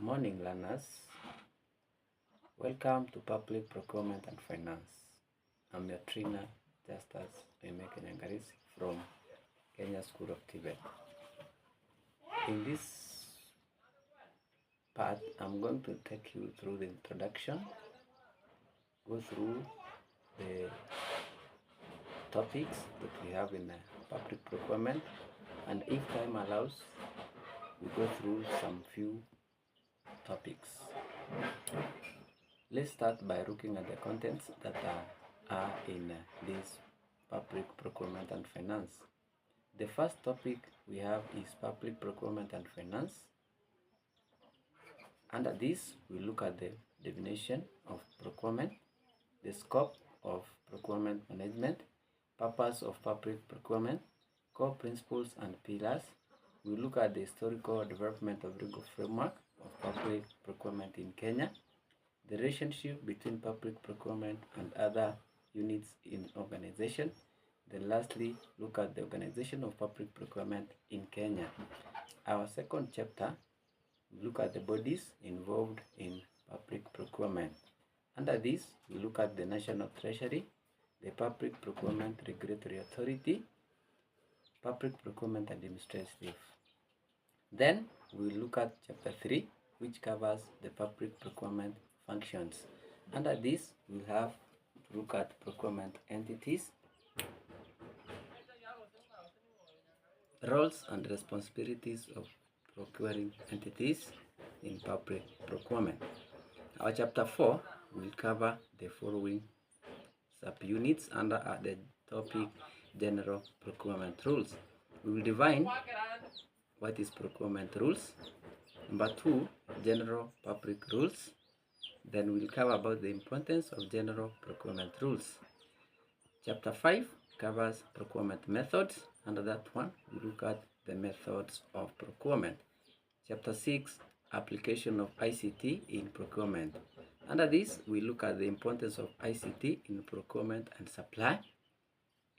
Morning learners, welcome to Public Procurement and Finance. I'm your trainer, Justus Emeke Nyangarisi from Kenya School of TVET. In this part, I'm going to take you through the introduction, go through the topics that we have in public procurement, and if time allows, we go through some few topics. Let's start by looking at the contents that are in this public procurement and finance. The first topic we have is public procurement and finance. Under this, we look at the definition of procurement, the scope of procurement management, purpose of public procurement, core principles and pillars. We look at the historical development of legal framework of public procurement in Kenya, the relationship between public procurement and other units in organization. Then lastly, look at the organization of public procurement in Kenya. Our second chapter, look at the bodies involved in public procurement. Under this, we look at the National Treasury, the Public Procurement Regulatory Authority, Public Procurement Administrative. Then we look at chapter 3, which covers the public procurement functions. Under this, we have to look at procurement entities, roles and responsibilities of procuring entities in public procurement. Our chapter 4 will cover the following subunits under the topic General Procurement Rules. We will define what is procurement rules. Number 2, general public rules. Then we'll cover about the importance of general procurement rules. Chapter 5 covers procurement methods. Under that one, we look at the methods of procurement. Chapter 6, application of ICT in procurement. Under this, we look at the importance of ICT in procurement and supply,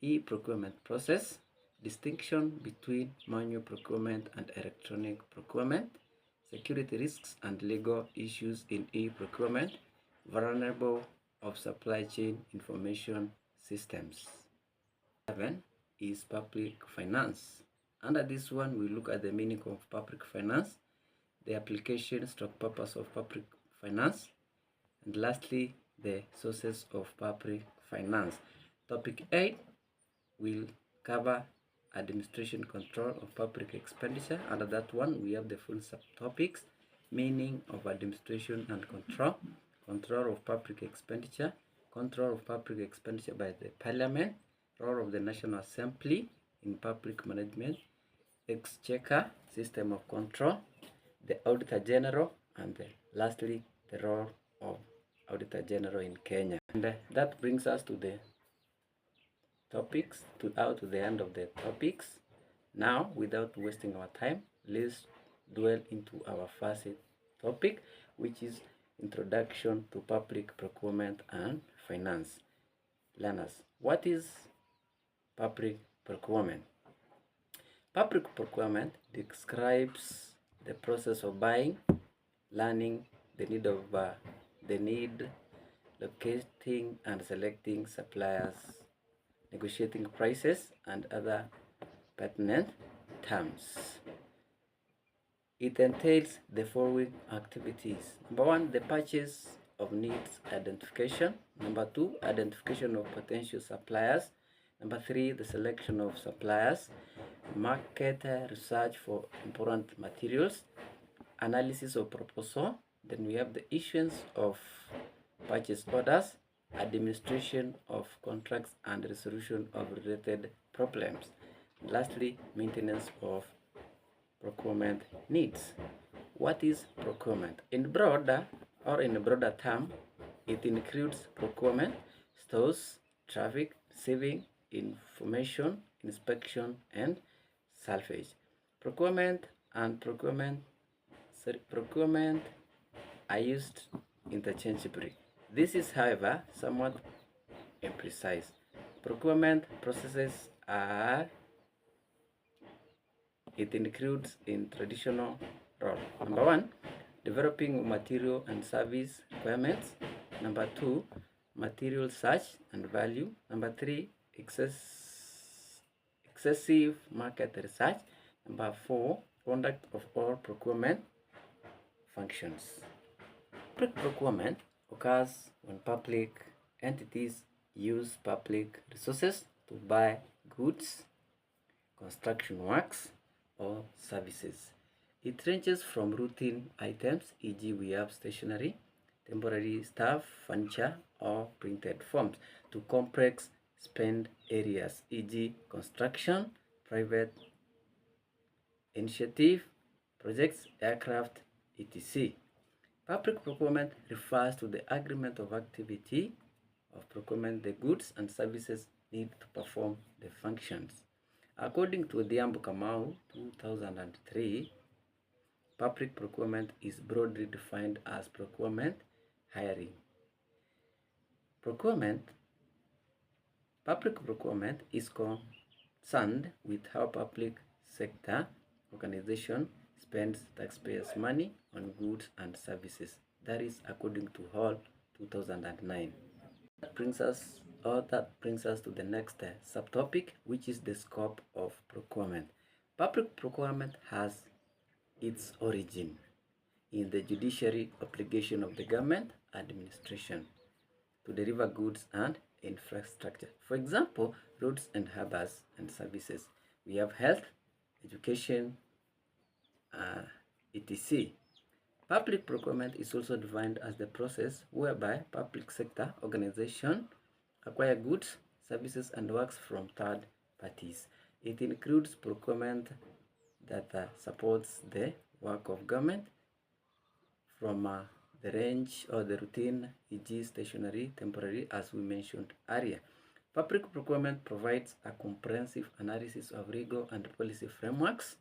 e-procurement process, distinction between manual procurement and electronic procurement, security risks and legal issues in e-procurement, vulnerable of supply chain information systems. 7 is public finance. Under this one, we look at the meaning of public finance, the application / purpose of public finance, and lastly, the sources of public finance. Topic 8 will cover administration control of public expenditure. Under that one, we have the full subtopics, meaning of administration and control, control of public expenditure, control of public expenditure by the parliament, role of the National Assembly in public management, exchequer, system of control, the Auditor General, and lastly, the role of Auditor General in Kenya. And that brings us to the topics, to the end of the topics. Now, without wasting our time, let's dwell into our first topic, which is introduction to public procurement and finance. Learners, what is public procurement? Public procurement describes the process of buying, learning the need, locating and selecting suppliers, negotiating prices and other pertinent terms. It entails the following activities. Number 1, the purchase of needs identification. Number 2, identification of potential suppliers. Number 3, the selection of suppliers, market research for important materials, analysis of proposal. Then we have the issuance of purchase orders, administration of contracts and resolution of related problems. Lastly, maintenance of procurement needs. What is procurement? In a broader term, it includes procurement, stores, traffic, receiving, information, inspection, and salvage. Procurement are used interchangeably. This is, however, somewhat imprecise. Procurement processes it includes in traditional role. Number 1, developing material and service requirements. Number 2, material search and value. Number 3, excessive market research. Number 4, conduct of all procurement functions. Public procurement occurs when public entities use public resources to buy goods, construction works, or services. It ranges from routine items, e.g. we have stationery, temporary staff, furniture, or printed forms, to complex spend areas, e.g. construction, private initiative, projects, aircraft, etc. Public procurement refers to the agreement of activity of procurement the goods and services need to perform the functions. According to Odhiambo Kamau, 2003, public procurement is broadly defined as procurement hiring. Public procurement is concerned with how public sector organization spends taxpayers' money on goods and services. That is according to Hall 2009. That brings us to the next subtopic, which is the scope of procurement. Public procurement has its origin in the judiciary obligation of the government administration to deliver goods and infrastructure. For example, roads and harbors and services. We have health, education, etc. Public procurement is also defined as the process whereby public sector organizations acquire goods, services, and works from third parties. It includes procurement that supports the work of government from the range or the routine, e.g. stationary, temporary, as we mentioned earlier. Public procurement provides a comprehensive analysis of legal and policy frameworks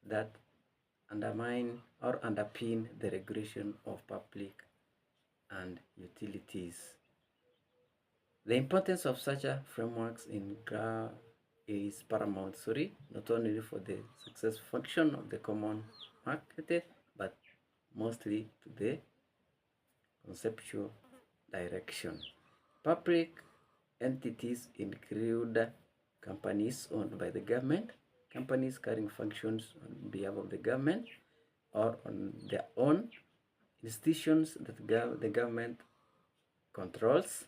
that undermine or underpin the regulation of public and utilities. The importance of such a frameworks is paramount, not only for the success function of the common market, but mostly to the conceptual direction. Public entities include companies owned by the government, companies carrying functions on behalf of the government or on their own, institutions that the government controls.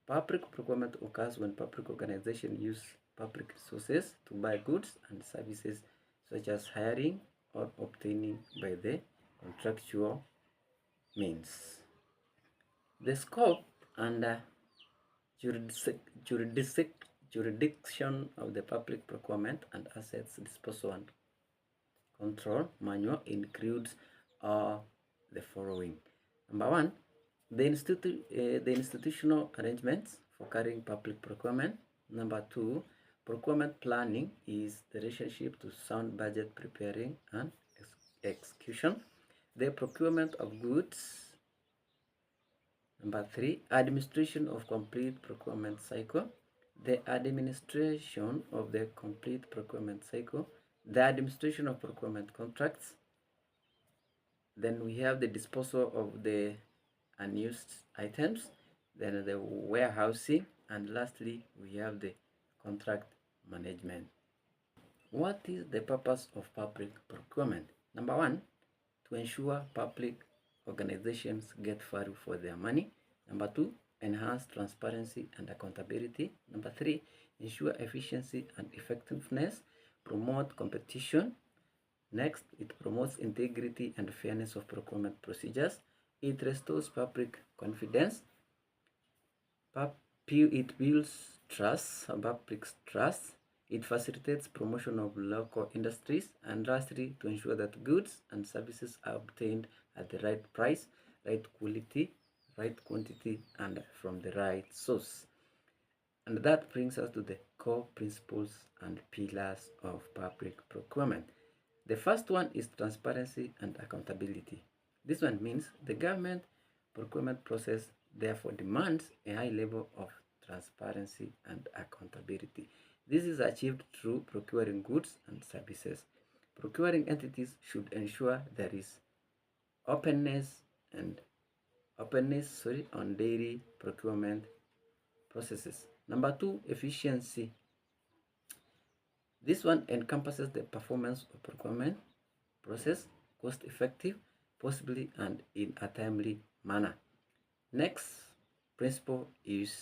Public procurement occurs when public organizations use public resources to buy goods and services, such as hiring or obtaining by the contractual means. The scope and jurisdiction of the public procurement and assets disposal and control manual includes the following. Number 1, the institutional arrangements for carrying public procurement. Number 2, procurement planning is the relationship to sound budget preparing and execution. The procurement of goods. Number 3, administration of complete procurement cycle. The administration of the complete procurement cycle. The administration of procurement contracts. Then we have the disposal of the unused items. Then the warehousing. And lastly, we have the contract management. What is the purpose of public procurement? Number 1, to ensure public organizations get value for their money. Number 2, enhance transparency and accountability. Number 3, ensure efficiency and effectiveness, promote competition. Next, it promotes integrity and fairness of procurement procedures. It restores public confidence. It builds trust, public trust. It facilitates promotion of local industries. And lastly, to ensure that goods and services are obtained at the right price, right quality, right quantity, and from the right source. And that brings us to the core principles and pillars of public procurement. The first one is transparency and accountability. This one means the government procurement process therefore demands a high level of transparency and accountability. This is achieved through procuring goods and services. Procuring entities should ensure there is openness on daily procurement processes. Number 2, efficiency. This one encompasses the performance of procurement process, cost effective, possibly and in a timely manner. Next principle is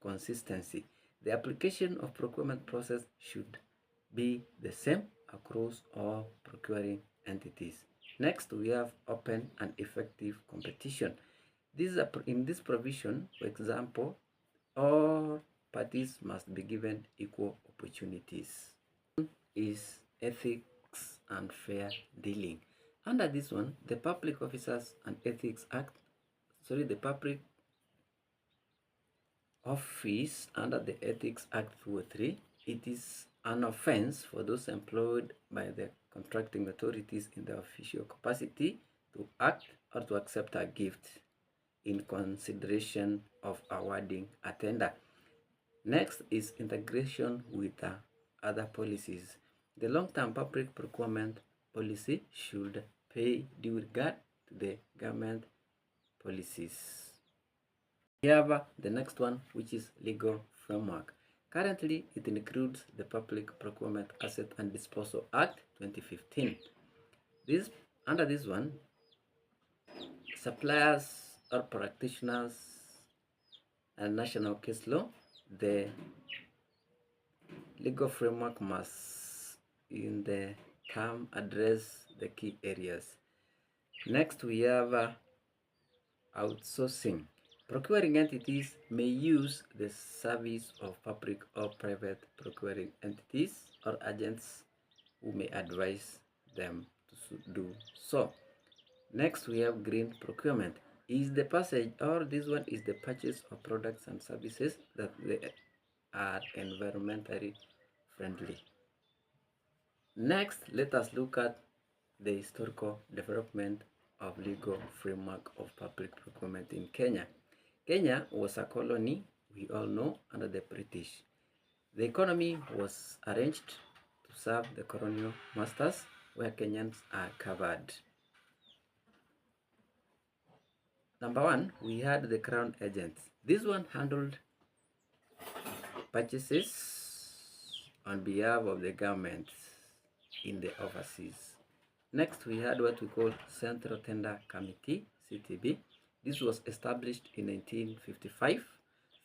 consistency. The application of procurement process should be the same across all procuring entities. Next, we have open and effective competition. In this provision, for example, all parties must be given equal opportunities. Is ethics and fair dealing. Under this one, the Public Officers and Ethics Act, the Public Office under the Ethics Act 203, it is an offense for those employed by the contracting authorities in their official capacity to act or to accept a gift in consideration of awarding a tender. Next is integration with other policies. The long-term public procurement policy should pay due regard to the government policies. We have the next one, which is legal framework. Currently, it includes the Public Procurement Asset and Disposal Act 2015. Under this one, suppliers or practitioners and national case law, the legal framework must in the term address the key areas. Next, we have outsourcing. Procuring entities may use the service of public or private procuring entities or agents who may advise them to do so. Next, we have green procurement. This one is the purchase of products and services that they are environmentally friendly. Next, let us look at the historical development of legal framework of public procurement in Kenya. Kenya was a colony, we all know, under the British. The economy was arranged to serve the colonial masters, where Kenyans are covered. Number 1, we had the crown agents. This one handled purchases on behalf of the government in the overseas. Next, we had what we call Central Tender Committee, CTB. This was established in 1955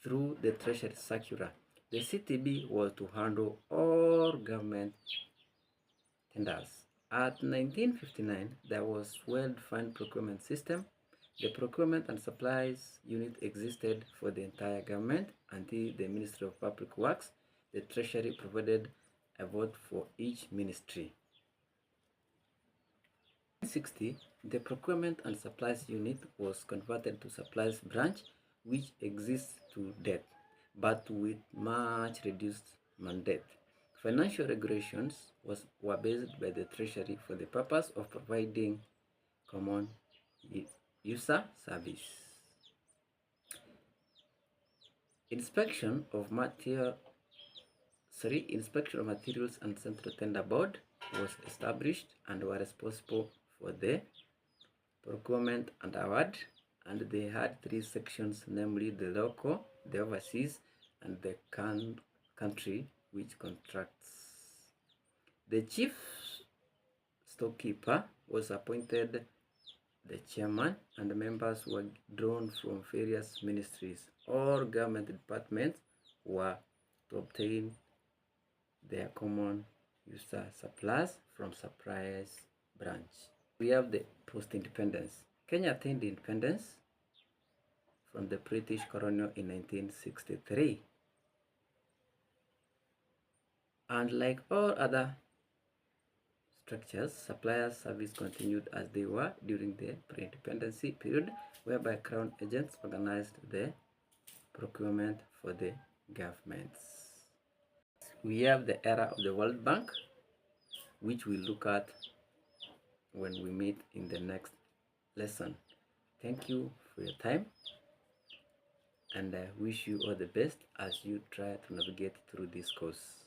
through the Treasury Circular. The CTB was to handle all government tenders. At 1959, there was well-defined procurement system. The Procurement and Supplies Unit existed for the entire government until the Ministry of Public Works. The Treasury provided a vote for each ministry. In 1960, the Procurement and Supplies Unit was converted to Supplies Branch, which exists to date, but with much reduced mandate. Financial regulations were based by the Treasury for the purpose of providing common user service. Inspection of Materials and Central Tender Board was established and were responsible for the procurement and award, and they had 3 sections, namely the local, the overseas, and the country which contracts. The chief storekeeper was appointed the chairman, and the members were drawn from various ministries. All government departments were to obtain their common user supplies from Supplies Branch. We have the post-independence. Kenya attained independence from the British colonial in 1963. And like all other structures, suppliers service continued as they were during the pre-independency period, whereby crown agents organized the procurement for the governments. We have the era of the World Bank, which we'll look at when we meet in the next lesson. Thank you for your time, and I wish you all the best as you try to navigate through this course.